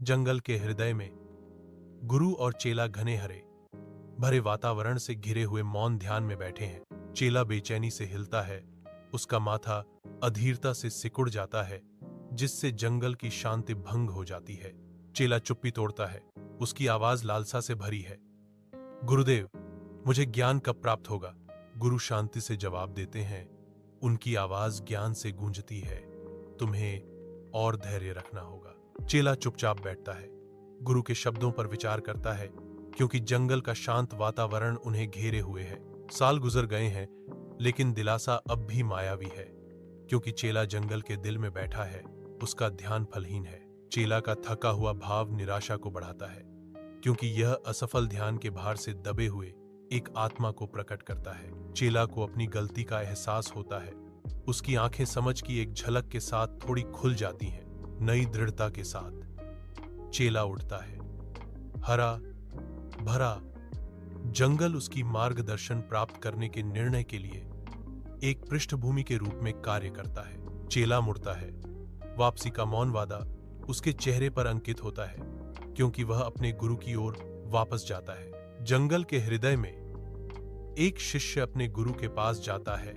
जंगल के हृदय में गुरु और चेला घने हरे भरे वातावरण से घिरे हुए मौन ध्यान में बैठे हैं। चेला बेचैनी से हिलता है, उसका माथा अधीरता से सिकुड़ जाता है, जिससे जंगल की शांति भंग हो जाती है। चेला चुप्पी तोड़ता है, उसकी आवाज लालसा से भरी है। गुरुदेव, मुझे ज्ञान कब प्राप्त होगा? गुरु शांति से जवाब देते हैं, उनकी आवाज ज्ञान से गूंजती है। तुम्हें और धैर्य रखना होगा। चेला चुपचाप बैठता है, गुरु के शब्दों पर विचार करता है, क्योंकि जंगल का शांत वातावरण उन्हें घेरे हुए है। साल गुजर गए हैं, लेकिन दिलासा अब भी मायावी है, क्योंकि चेला जंगल के दिल में बैठा है, उसका ध्यान फलहीन है। चेला का थका हुआ भाव निराशा को बढ़ाता है, क्योंकि यह असफल ध्यान के भार से दबे हुए एक आत्मा को प्रकट करता है। चेला को अपनी गलती का एहसास होता है, उसकी आंखें समझ की एक झलक के साथ थोड़ी खुल जाती हैं। नई दृढ़ता के साथ चेला उठता है। हरा भरा जंगल उसकी मार्गदर्शन प्राप्त करने के निर्णय के लिए एक पृष्ठभूमि के रूप में कार्य करता है। चेला मुड़ता है, वापसी का मौन वादा उसके चेहरे पर अंकित होता है, क्योंकि वह अपने गुरु की ओर वापस जाता है। जंगल के हृदय में एक शिष्य अपने गुरु के पास जाता है,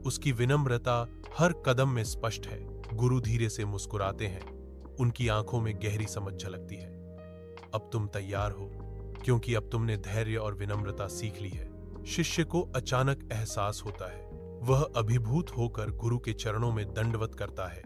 उसकी विनम्रता हर कदम में स्पष्ट है। गुरु धीरे से मुस्कुराते हैं, उनकी आंखों में गहरी समझ झलकती है। अब तुम तैयार हो, क्योंकि अब तुमने धैर्य और विनम्रता सीख ली है। शिष्य को अचानक एहसास होता है, वह अभिभूत होकर गुरु के चरणों में दंडवत करता है।